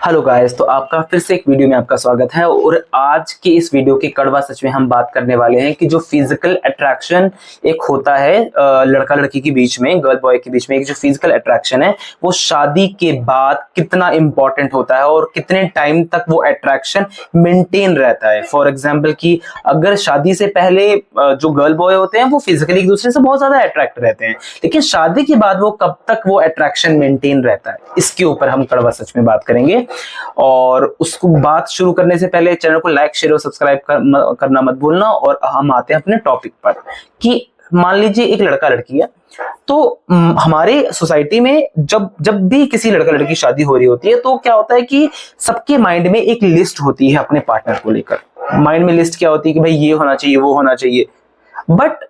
Hello guys, तो आपका फिर से एक वीडियो में आपका स्वागत है। और आज की इस वीडियो के कड़वा सच में हम बात करने वाले हैं कि जो फिजिकल अट्रैक्शन एक होता है लड़का लड़की के बीच में, गर्ल बॉय के बीच में, एक जो फिजिकल अट्रैक्शन है वो शादी के बाद कितना इंपॉर्टेंट होता है और कितने टाइम तक वो अट्रैक्शन मेंटेन रहता है। फॉर एग्जाम्पल कि अगर शादी से पहले जो गर्ल बॉय होते हैं वो फिजिकली एक दूसरे से बहुत ज्यादा अट्रैक्ट रहते हैं, लेकिन शादी के बाद वो कब तक वो अट्रैक्शन मेंटेन रहता है, इसके ऊपर हम कड़वा सच में बात करेंगे। और उसको बात शुरू करने से पहले चैनल को लाइक शेयर और सब्सक्राइब करना मत भूलना। और हम आते हैं अपने टॉपिक पर कि मान लीजिए एक लड़का लड़की है, तो हमारे सोसाइटी में जब जब भी किसी लड़का लड़की की शादी हो रही होती है तो क्या होता है कि सबके माइंड में एक लिस्ट होती है अपने पार्टनर को लेकर। माइंड में लिस्ट क्या होती है कि भाई ये होना चाहिए, वो होना चाहिए। बट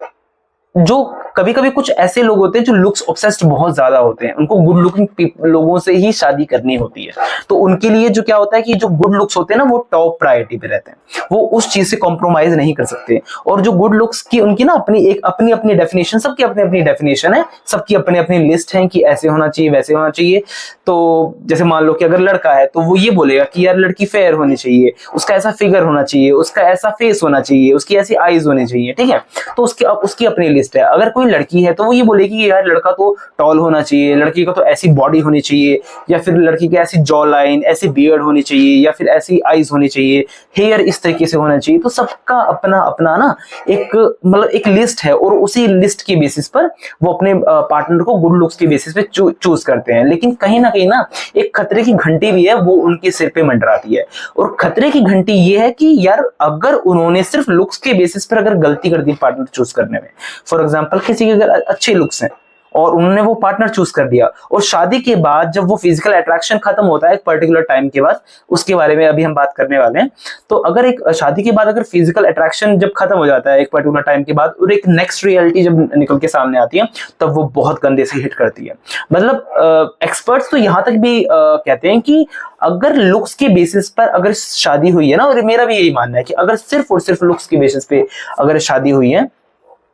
जो कभी कभी कुछ ऐसे लोग होते हैं जो लुक्स ऑब्सेस्ड बहुत ज्यादा होते हैं, उनको गुड लुकिंग लोगों से ही शादी करनी होती है, तो उनके लिए जो क्या होता है कि जो गुड लुक्स होते हैं ना वो टॉप प्रायोरिटी पे रहते हैं, वो उस चीज से कॉम्प्रोमाइज नहीं कर सकते। और जो गुड लुक्स की उनकी ना अपनी अपनी डेफिनेशन, सबकी अपनी अपनी डेफिनेशन है, सबकी अपनी अपनी लिस्ट है कि ऐसे होना चाहिए, वैसे होना चाहिए। तो जैसे मान लो कि अगर लड़का है तो वो ये बोलेगा कि यार लड़की फेयर होनी चाहिए, उसका ऐसा फिगर होना चाहिए, उसका ऐसा फेस होना चाहिए, उसकी ऐसी आईज होनी चाहिए, ठीक है। तो उसकी अपनी लिस्ट है। अगर कोई लड़की है तो वो ये बोलेगी कि यार लड़का तो टॉल होना चाहिए, लड़की का तो ऐसी बॉडी होनी चाहिए, या फिर लड़की की ऐसी जॉ लाइन, ऐसी बियर्ड होनी चाहिए, या फिर ऐसी आईज होनी चाहिए, हेयर इस तरीके से होना चाहिए। तो सबका अपना अपना ना एक मतलब एक लिस्ट है, और उसी लिस्ट के बेसिस पर वो अपने पार्टनर को गुड लुक्स के बेसिस पे चूज करते हैं। लेकिन कहीं ना एक खतरे की घंटी भी है, वो उनके सिर पे मंडराती है। और खतरे की घंटी ये है कि यार अगर उन्होंने सिर्फ लुक्स के बेसिस पर अगर गलती कर दी पार्टनर चूज करने में, फॉर एग्जाम्पल किसी के अगर अच्छे लुक्स हैं और उन्होंने वो पार्टनर चूज कर दिया, और शादी के बाद जब वो फिजिकल अट्रैक्शन खत्म होता है एक पर्टिकुलर टाइम के बाद, उसके बारे में अभी हम बात करने वाले हैं। तो अगर एक शादी के बाद अगर फिजिकल अट्रैक्शन जब खत्म हो जाता है एक पर्टिकुलर टाइम के बाद, और एक नेक्स्ट रियलिटी जब निकल के सामने आती है, तब वो बहुत गंदे से हिट करती है। मतलब एक्सपर्ट्स तो यहां तक भी कहते हैं कि अगर लुक्स के बेसिस पर अगर शादी हुई है ना, और मेरा भी यही मानना है कि अगर सिर्फ और सिर्फ लुक्स के बेसिस पे अगर शादी हुई है,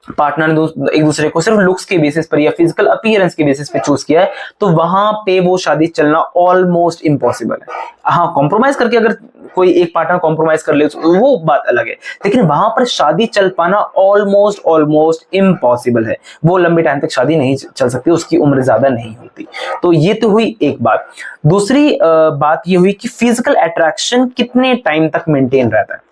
पार्टनर ने एक दूसरे को सिर्फ लुक्स के बेसिस पर या फिजिकल अपीयरेंस के बेसिस पे चूज किया है, तो वहां पे वो शादी चलना ऑलमोस्ट इम्पॉसिबल है। हाँ, कॉम्प्रोमाइज करके अगर कोई एक पार्टनर कॉम्प्रोमाइज कर ले वो बात अलग है, लेकिन वहां पर शादी चल पाना ऑलमोस्ट इम्पॉसिबल है। वो लंबे टाइम तक शादी नहीं चल सकती, उसकी उम्र ज्यादा नहीं होती। तो ये तो हुई एक बात। दूसरी बात ये हुई कि फिजिकल अट्रैक्शन कितने टाइम तक मेंटेन रहता है।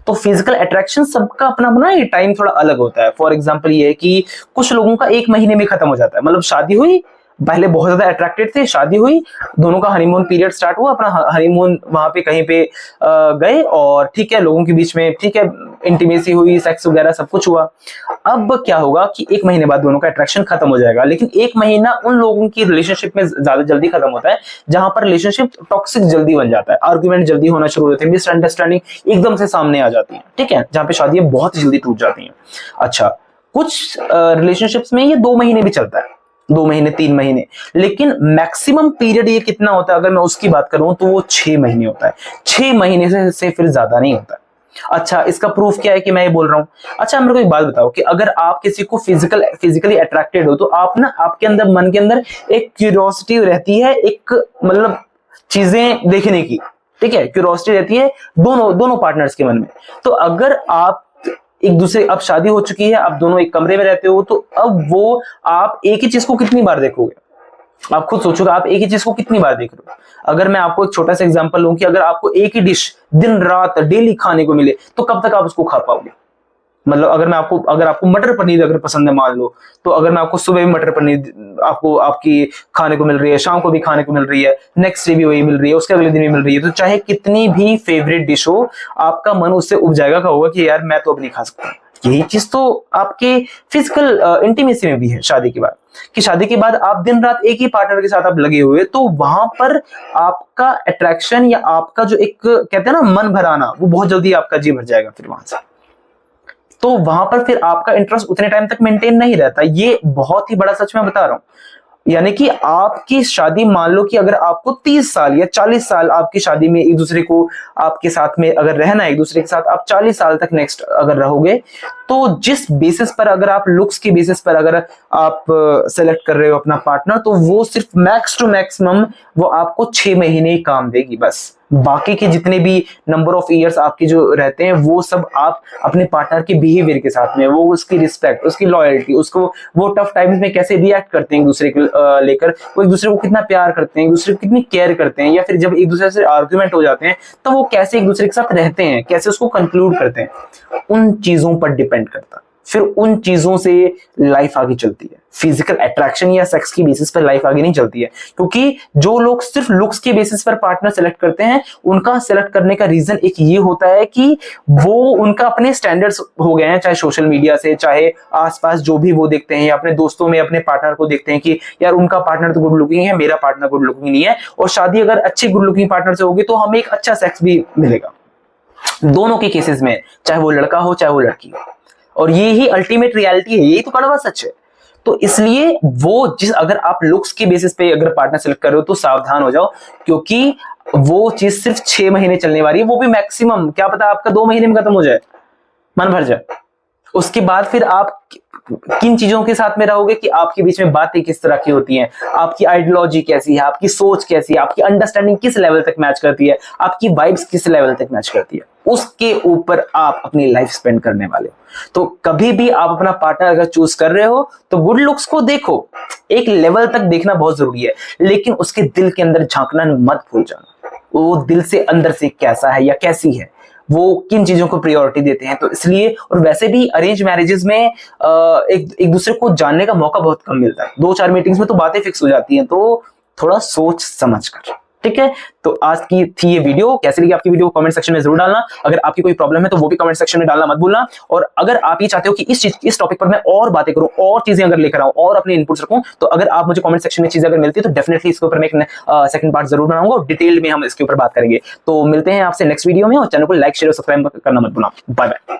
तो फिजिकल अट्रैक्शन सबका अपना अपना ये टाइम थोड़ा अलग होता है। फॉर एग्जांपल ये है कि कुछ लोगों का एक महीने में खत्म हो जाता है। मतलब शादी हुई, पहले बहुत ज्यादा अट्रैक्टेड थे, शादी हुई, दोनों का हनीमून पीरियड स्टार्ट हुआ, अपना हनीमून वहां पे कहीं पे गए, और ठीक है लोगों के बीच में ठीक है इंटीमेसी हुई, सेक्स वगैरह सब कुछ हुआ। अब क्या होगा कि एक महीने बाद दोनों का अट्रैक्शन खत्म हो जाएगा, लेकिन एक महीना उन लोगों की रिलेशनशिप में ज्यादा जल्दी खत्म होता है जहां पर रिलेशनशिप टॉक्सिक जल्दी बन जाता है, आर्ग्यूमेंट जल्दी होना शुरू हो जाते हैं, मिसअंडरस्टैंडिंग एकदम से सामने आ जाती है, ठीक है, जहां पे शादियां बहुत जल्दी टूट जाती हैं। अच्छा, कुछ रिलेशनशिप्स में ये 2 महीने भी चलता है, 2 महीने 3 महीने, लेकिन मैक्सिमम पीरियड ये कितना होता है अगर मैं उसकी बात करूं तो वो 6 महीने होता है। 6 महीने से फिर ज्यादा नहीं होता। अच्छा, इसका प्रूफ क्या है कि मैं ये बोल रहा हूं? अच्छा, मेरे को एक बात बताओ कि अगर आप किसी को फिजिकली अट्रैक्टेड हो, तो आप ना आपके अंदर, मन के अंदर एक क्यूरियोसिटी रहती है, एक मतलब चीजें देखने की, ठीक है, क्यूरियोसिटी रहती है दोनों पार्टनर्स के मन में। तो अगर आप एक दूसरे, अब शादी हो चुकी है, आप दोनों एक कमरे में रहते हो, तो अब वो आप एक ही चीज को कितनी बार देखोगे? आप खुद सोचोगे, आप एक ही चीज को कितनी बार देख रहे हो? अगर मैं आपको एक छोटा सा एग्जांपल लूं कि अगर आपको एक ही डिश दिन रात डेली खाने को मिले, तो कब तक आप उसको खा पाओगे? मतलब अगर आपको मटर पनीर अगर पसंद है मान लो, तो अगर मैं आपको सुबह भी मटर पनीर आपको आपकी खाने को मिल रही है, शाम को भी खाने को मिल रही है, नेक्स्ट डे भी वही मिल रही है, उसके अगले दिन भी मिल रही है, तो चाहे कितनी भी फेवरेट डिश हो, आपका मन उससे उब जाएगा, कहोगा कि यार मैं तो अब नहीं खा सकता। यही चीज तो आपके फिजिकल इंटीमेसी में भी है शादी के बाद, कि शादी के बाद आप दिन रात एक ही पार्टनर के साथ आप लगे हुए, तो वहां पर आपका अट्रैक्शन या आपका जो एक कहते हैं ना मन भराना, वो बहुत जल्दी आपका जी भर जाएगा फिर वहां से। तो वहां पर फिर आपका इंटरेस्ट उतने टाइम तक मेंटेन नहीं रहता। ये बहुत ही बड़ा सच मैं बता रहा हूं। यानी कि आपकी शादी, मान लो कि अगर आपको 30 साल या 40 साल आपकी शादी में एक दूसरे को, आपके साथ में अगर रहना है एक दूसरे के साथ, आप 40 साल तक नेक्स्ट अगर रहोगे, तो जिस बेसिस पर अगर आप लुक्स के बेसिस पर अगर आप सेलेक्ट कर रहे हो अपना पार्टनर, तो वो सिर्फ मैक्स टू मैक्सिमम वो आपको 6 महीने ही काम देगी बस। बाकी के जितने भी नंबर ऑफ ईयर्स आपके जो रहते हैं वो सब आप अपने पार्टनर के बिहेवियर के साथ में, वो उसकी रिस्पेक्ट, उसकी लॉयल्टी, उसको वो टफ टाइम्स में कैसे रिएक्ट करते हैं एक दूसरे को लेकर, वो एक दूसरे को कितना प्यार करते हैं, एक दूसरे को कितनी केयर करते हैं, या फिर जब एक दूसरे से आर्ग्यूमेंट हो जाते हैं तो वो कैसे एक दूसरे के साथ रहते हैं, कैसे उसको कंक्लूड करते हैं, उन चीजों पर डिपेंड करता है। फिर उन चीजों से लाइफ आगे चलती है। फिजिकल अट्रैक्शन या सेक्स की बेसिस पर लाइफ आगे नहीं चलती है, क्योंकि जो लोग सिर्फ लुक्स के बेसिस पर पार्टनर सेलेक्ट करते हैं, उनका सेलेक्ट करने का रीजन एक ये होता है कि वो उनका अपने स्टैंडर्ड्स हो गए हैं, चाहे सोशल मीडिया से, चाहे आसपास जो भी वो देखते हैं, या अपने दोस्तों में अपने पार्टनर को देखते हैं कि यार उनका पार्टनर तो गुड लुकिंग है, मेरा पार्टनर गुड लुकिंग नहीं है, और शादी अगर अच्छे गुड लुकिंग पार्टनर से होगी तो हमें एक अच्छा सेक्स भी मिलेगा। दोनों के केसेस में, चाहे वो लड़का हो चाहे वो लड़की हो, और ये ही अल्टीमेट रियलिटी है, यही तो कड़वा सच है। तो इसलिए वो अगर आप लुक्स के बेसिस पे अगर पार्टनर सेलेक्ट कर रहे हो तो सावधान हो जाओ, क्योंकि वो चीज सिर्फ 6 महीने चलने वाली है, वो भी मैक्सिमम, क्या पता आपका 2 महीने में खत्म हो जाए, मन भर जाए। उसके बाद फिर आप किन चीजों के साथ में रहोगे कि आपके बीच में बातें किस तरह की होती हैं, आपकी आइडियोलॉजी कैसी है, आपकी सोच कैसी है, आपकी अंडरस्टैंडिंग किस लेवल तक मैच करती है, आपकी वाइब्स किस लेवल तक मैच करती है, उसके ऊपर आप अपनी लाइफ स्पेंड करने वाले हो। तो कभी भी आप अपना पार्टनर अगर चूज कर रहे हो तो गुड लुक्स को देखो, एक लेवल तक देखना बहुत जरूरी है, लेकिन उसके दिल के अंदर झांकना मत भूल जाना, वो दिल से अंदर से कैसा है या कैसी है, वो किन चीजों को प्रायोरिटी देते हैं। तो इसलिए, और वैसे भी अरेंज मैरिजेस में एक दूसरे को जानने का मौका बहुत कम मिलता है, 2-4 मीटिंग्स में तो बातें फिक्स हो जाती हैं, तो थोड़ा सोच समझ कर, ठीक है। तो आज की थी ये वीडियो, कैसी लगी आपकी वीडियो कमेंट सेक्शन में जरूर डालना। अगर आपकी कोई प्रॉब्लम है तो वो भी कमेंट सेक्शन में डालना मत भूलना। और अगर आप ये चाहते हो कि इस टॉपिक पर मैं और बातें करूं, और चीजें अगर लेकर आऊं, और अपने इनपुट्स रखूं, तो अगर आप मुझे कमेंट सेक्शन में चीजें अगर मिलती है तो डेफिनेटली इसके ऊपर मैं एक सेकंड पार्ट जरूर बनाऊंगा और डिटेल में हम इसके ऊपर बात करेंगे। तो मिलते हैं आपसे नेक्स्ट वीडियो में, और चैनल को लाइक शेयर और सब्सक्राइब करना मत भूलना। Bye bye.